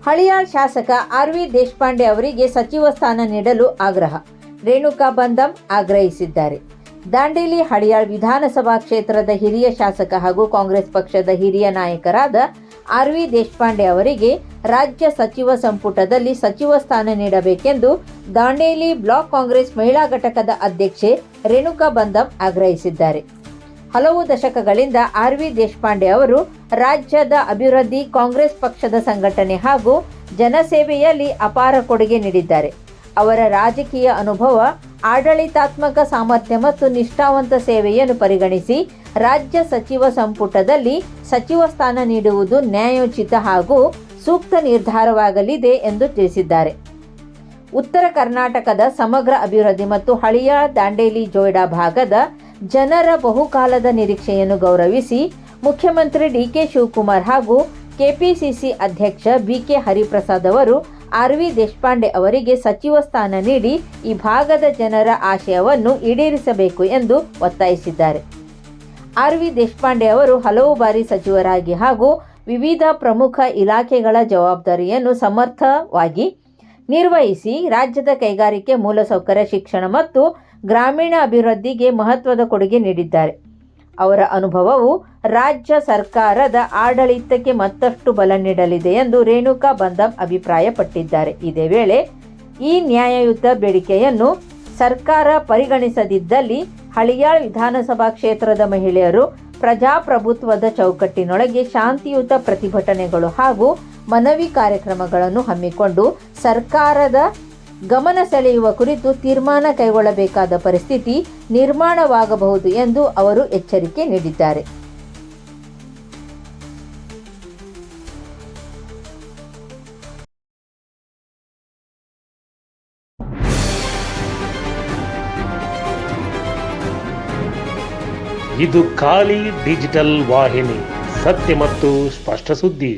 ಹಳಿಯಾಳ್ ಶಾಸಕ ಆರ್.ವಿ. ದೇಶಪಾಂಡೆ ಅವರಿಗೆ ಸಚಿವ ಸ್ಥಾನ ನೀಡಲು ಆಗ್ರಹ. ರೇಣುಕಾ ಬಂದಂ ಆಗ್ರಹಿಸಿದ್ದಾರೆ. ದಾಂಡೇಲಿ ಹಳಿಯಾಳ್ ವಿಧಾನಸಭಾ ಕ್ಷೇತ್ರದ ಹಿರಿಯ ಶಾಸಕ ಹಾಗೂ ಕಾಂಗ್ರೆಸ್ ಪಕ್ಷದ ಹಿರಿಯ ನಾಯಕರಾದ ಆರ್.ವಿ. ದೇಶಪಾಂಡೆ ಅವರಿಗೆ ರಾಜ್ಯ ಸಚಿವ ಸಂಪುಟದಲ್ಲಿ ಸಚಿವ ಸ್ಥಾನ ನೀಡಬೇಕೆಂದು ದಾಂಡೇಲಿ ಬ್ಲಾಕ್ ಕಾಂಗ್ರೆಸ್ ಮಹಿಳಾ ಘಟಕದ ಅಧ್ಯಕ್ಷೆ ರೇಣುಕಾ ಬಂದಂ ಆಗ್ರಹಿಸಿದ್ದಾರೆ. ಹಲವು ದಶಕಗಳಿಂದ ಆರ್.ವಿ. ದೇಶಪಾಂಡೆ ಅವರು ರಾಜ್ಯದ ಅಭಿವೃದ್ಧಿ, ಕಾಂಗ್ರೆಸ್ ಪಕ್ಷದ ಸಂಘಟನೆ ಹಾಗೂ ಜನಸೇವೆಯಲ್ಲಿ ಅಪಾರ ಕೊಡುಗೆ ನೀಡಿದ್ದಾರೆ. ಅವರ ರಾಜಕೀಯ ಅನುಭವ, ಆಡಳಿತಾತ್ಮಕ ಸಾಮರ್ಥ್ಯ ಮತ್ತು ನಿಷ್ಠಾವಂತ ಸೇವೆಯನ್ನು ಪರಿಗಣಿಸಿ ರಾಜ್ಯ ಸಚಿವ ಸಂಪುಟದಲ್ಲಿ ಸಚಿವ ಸ್ಥಾನ ನೀಡುವುದು ನ್ಯಾಯೋಚಿತ ಹಾಗೂ ಸೂಕ್ತ ನಿರ್ಧಾರವಾಗಲಿದೆ ಎಂದು ತಿಳಿಸಿದ್ದಾರೆ. ಉತ್ತರ ಕರ್ನಾಟಕದ ಸಮಗ್ರ ಅಭಿವೃದ್ಧಿ ಮತ್ತು ಹಳಿಯಾಳ್ ದಾಂಡೇಲಿ ಜೋಯ್ಡಾ ಭಾಗದ ಜನರ ಬಹುಕಾಲದ ನಿರೀಕ್ಷೆಯನ್ನು ಗೌರವಿಸಿ ಮುಖ್ಯಮಂತ್ರಿ ಡಿ.ಕೆ. ಶಿವಕುಮಾರ್ ಹಾಗೂ ಕೆಪಿಸಿಸಿ ಅಧ್ಯಕ್ಷ ಬಿ.ಕೆ. ಹರಿಪ್ರಸಾದ್ ಅವರು ಆರ್.ವಿ. ದೇಶಪಾಂಡೆ ಅವರಿಗೆ ಸಚಿವ ಸ್ಥಾನ ನೀಡಿ ಈ ಭಾಗದ ಜನರ ಆಶಯವನ್ನು ಈಡೇರಿಸಬೇಕು ಎಂದು ಒತ್ತಾಯಿಸಿದ್ದಾರೆ. ಆರ್.ವಿ. ದೇಶಪಾಂಡೆ ಅವರು ಹಲವು ಬಾರಿ ಸಚಿವರಾಗಿ ಹಾಗೂ ವಿವಿಧ ಪ್ರಮುಖ ಇಲಾಖೆಗಳ ಜವಾಬ್ದಾರಿಯನ್ನು ಸಮರ್ಥವಾಗಿ ನಿರ್ವಹಿಸಿ ರಾಜ್ಯದ ಕೈಗಾರಿಕೆ, ಮೂಲಸೌಕರ್ಯ, ಶಿಕ್ಷಣ ಮತ್ತು ಗ್ರಾಮೀಣ ಅಭಿವೃದ್ಧಿಗೆ ಮಹತ್ವದ ಕೊಡುಗೆ ನೀಡಿದ್ದಾರೆ. ಅವರ ಅನುಭವವು ರಾಜ್ಯ ಸರ್ಕಾರದ ಆಡಳಿತಕ್ಕೆ ಮತ್ತಷ್ಟು ಬಲ ನೀಡಲಿದೆ ಎಂದು ರೇಣುಕಾ ಬಂದಂ ಅಭಿಪ್ರಾಯಪಟ್ಟಿದ್ದಾರೆ. ಇದೇ ವೇಳೆ ಈ ನ್ಯಾಯಯುತ ಬೇಡಿಕೆಯನ್ನು ಸರ್ಕಾರ ಪರಿಗಣಿಸದಿದ್ದಲ್ಲಿ ಹಳಿಯಾಳ್ ವಿಧಾನಸಭಾ ಕ್ಷೇತ್ರದ ಮಹಿಳೆಯರು ಪ್ರಜಾಪ್ರಭುತ್ವದ ಚೌಕಟ್ಟಿನೊಳಗೆ ಶಾಂತಿಯುತ ಪ್ರತಿಭಟನೆಗಳು ಹಾಗೂ ಮನವಿ ಕಾರ್ಯಕ್ರಮಗಳನ್ನು ಹಮ್ಮಿಕೊಂಡು ಸರ್ಕಾರದ ಗಮನ ಸೆಳೆಯುವ ಕುರಿತು ತೀರ್ಮಾನ ಕೈಗೊಳ್ಳಬೇಕಾದ ಪರಿಸ್ಥಿತಿ ನಿರ್ಮಾಣವಾಗಬಹುದು ಎಂದು ಅವರು ಎಚ್ಚರಿಕೆ ನೀಡಿದ್ದಾರೆ. ಇದು ಖಾಲಿ ಡಿಜಿಟಲ್ ವಾಹಿನಿ, ಸತ್ಯ ಮತ್ತು ಸ್ಪಷ್ಟ ಸುದ್ದಿ.